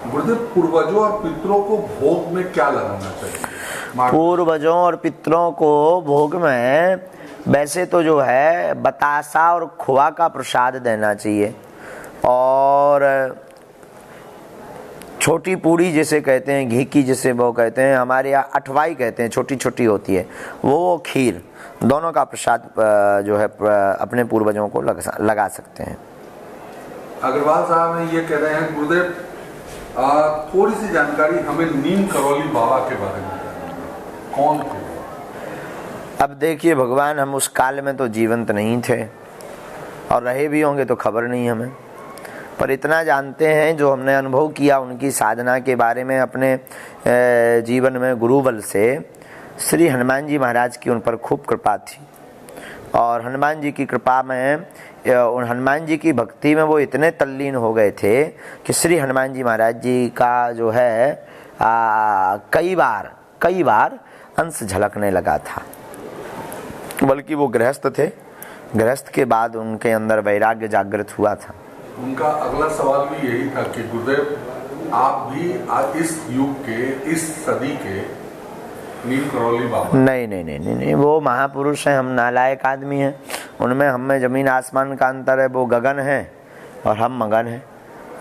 गुरुदेव, पूर्वजों और पितरों को भोग में क्या लगाना चाहिए? पूर्वजों और पितरों को भोग में वैसे तो जो है बतासा और खोआ का प्रसाद देना चाहिए, और छोटी पूड़ी जिसे कहते हैं, घी की जिसे वो कहते हैं, हमारे यहाँ अठवाई कहते हैं, छोटी छोटी होती है वो, खीर, दोनों का प्रसाद जो है अपने पूर्वजों को लगा सकते हैं। अग्रवाल साहब ये कह रहे हैं, गुरुदेव थोड़ी सी जानकारी हमें नीम करौली बाबा के बारे में, कौन थे? अब देखिए भगवान, हम उस काल में तो जीवंत नहीं थे, और रहे भी होंगे तो खबर नहीं हमें, पर इतना जानते हैं जो हमने अनुभव किया उनकी साधना के बारे में अपने जीवन में गुरुबल से। श्री हनुमान जी महाराज की उन पर खूब कृपा थी, और हनुमान जी की कृपा में, हनुमान जी की भक्ति में वो इतने तल्लीन हो गए थे कि श्री हनुमान जी महाराज जी का जो है कई बार अंश झलकने लगा था। बल्कि वो गृहस्थ थे, गृहस्थ के बाद उनके अंदर वैराग्य जागृत हुआ था। उनका अगला सवाल भी यही था कि गुरुदेव आप भी इस युग के, इस सदी के नीम करौली बाबा? नहीं, वो महापुरुष हैं, हम नालायक आदमी हैं। उनमें हम में जमीन आसमान का अंतर है। वो गगन है और हम मगन हैं।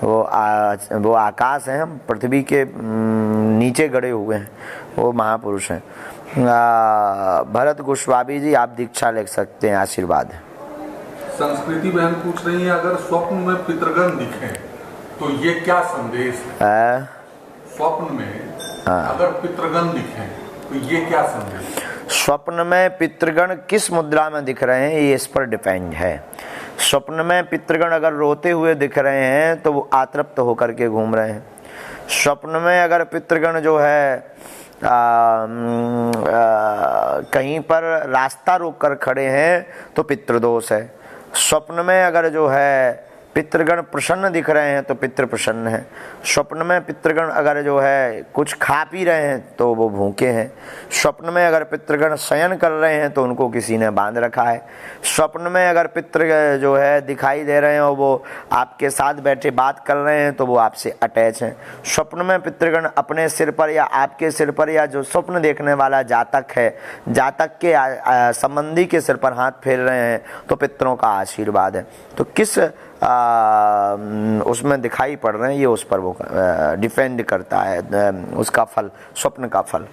वो आकाश है, हम पृथ्वी के नीचे गड़े हुए हैं। वो महापुरुष हैं। भरत गोस्वामी जी, आप दीक्षा ले सकते हैं, आशीर्वाद है। संस्कृति बहन पूछ रही है, अगर स्वप्न में पितृगण दिखे तो ये क्या संदेश है? स्वप्न में अगर पितृगण दिखे तो ये क्या संदेश? स्वप्न में पितृगण किस मुद्रा में दिख रहे हैं ये इस पर डिपेंड है। स्वप्न में पितृगण अगर रोते हुए दिख रहे हैं तो वो आतृप्त होकर के घूम रहे हैं। स्वप्न में अगर पितृगण जो है कहीं पर रास्ता रोक कर खड़े हैं तो पितृदोष है। स्वप्न में अगर जो है पितृगण प्रसन्न दिख रहे हैं तो पितृ प्रसन्न है। स्वप्न में पितृगण अगर जो है कुछ खा पी रहे हैं तो वो भूखे हैं। स्वप्न में अगर पितृगण शयन कर रहे हैं तो उनको किसी ने बांध रखा है। स्वप्न में अगर पितृ जो है दिखाई दे रहे हैं और वो आपके साथ बैठे बात कर रहे हैं तो वो आपसे अटैच हैं। स्वप्न में पितृगण अपने सिर पर या आपके सिर पर या जो स्वप्न देखने वाला जातक है, जातक के संबंधी के सिर पर हाथ फेर रहे हैं तो पितरों का आशीर्वाद है। तो किस उसमें दिखाई पड़ रहे हैं ये उस पर वो डिपेंड करता है, उसका फल, स्वप्न का फल।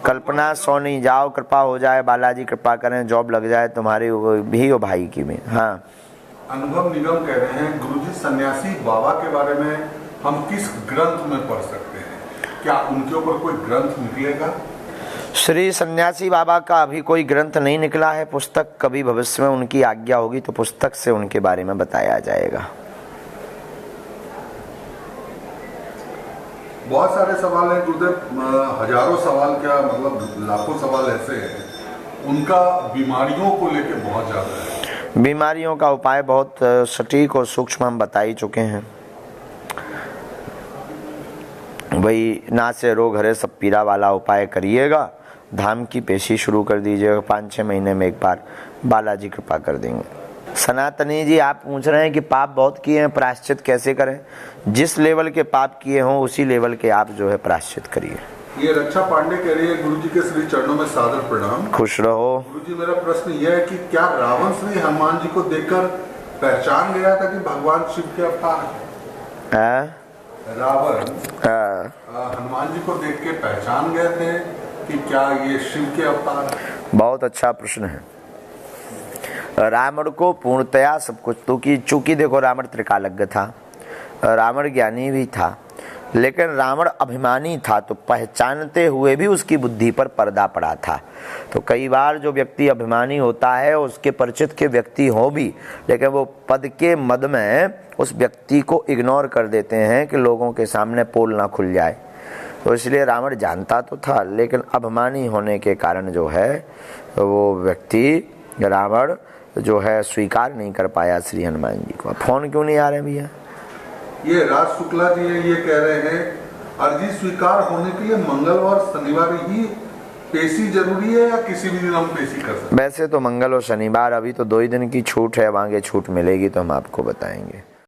कल्पना सोनी जाओ, कृपा हो जाए, बालाजी कृपा करें, जॉब लग जाए तुम्हारी भी और भाई की भी। हाँ, अनुभव निगम कह रहे हैं, गुरुजी सन्यासी बाबा के बारे में हम किस ग्रंथ में पढ़ सकते हैं? क्या उनके ऊपर कोई ग्रंथ निकलेगा? श्री सन्यासी बाबा का अभी कोई ग्रंथ नहीं निकला है। पुस्तक कभी भविष्य में उनकी आज्ञा होगी तो पुस्तक से उनके बारे में बताया जाएगा। बहुत सारे सवाल हैं गुरुदेव, हजारों सवाल, क्या मतलब लाखों सवाल ऐसे हैं। उनका बीमारियों को लेकर बहुत ज्यादा है। बीमारियों का उपाय बहुत सटीक और सूक्ष्म हम बता ही चुके हैं। वही ना से रोग हरे सब पीरा वाला उपाय करिएगा। धाम की पेशी शुरू कर दीजिएगा, 5-6 महीने में एक बार, बालाजी कृपा कर देंगे। सनातनी जी, आप पूछ रहे हैं कि पाप बहुत किए हैं, प्रायश्चित कैसे करें? जिस लेवल के पाप किए हों उसी लेवल के आप जो है प्रायश्चित करिए। ये रक्षा पांडे कह रही है, गुरुजी के श्री चरणों में सादर प्रणाम। खुश रहो। गुरुजी, मेरा प्रश्न यह है कि क्या रावण श्री हनुमान जी को देखकर पहचान गया था कि भगवान शिव के अवतार हैं? रावण हनुमान जी को देख के पहचान गए थे कि क्या ये शिव के अवतार हैं? बहुत अच्छा प्रश्न है। रावण को पूर्णतया सब कुछ तो कि, चूंकि देखो रावण त्रिकालज्ञ था, रावण ज्ञानी भी था, लेकिन रावण अभिमानी था, तो पहचानते हुए भी उसकी बुद्धि पर पर्दा पड़ा था। तो कई बार जो व्यक्ति अभिमानी होता है, उसके परिचित के व्यक्ति हो भी, लेकिन वो पद के मद में उस व्यक्ति को इग्नोर कर देते हैं कि लोगों के सामने पोल ना खुल जाए। तो इसलिए रावण जानता तो था, लेकिन अभिमानी होने के कारण जो है वो व्यक्ति, रावण जो है, स्वीकार नहीं कर पाया श्री हनुमान जी को। फोन क्यों नहीं आ रहे भैया? ये राज शुक्ला जी ये कह रहे हैं, अर्जी स्वीकार होने के लिए मंगलवार शनिवार ही पेशी जरूरी है या किसी भी दिन हम पेशी कर सकते हैं? वैसे तो मंगल और शनिवार, अभी तो 2 ही दिन की छूट है, आगे छूट मिलेगी तो हम आपको बताएंगे।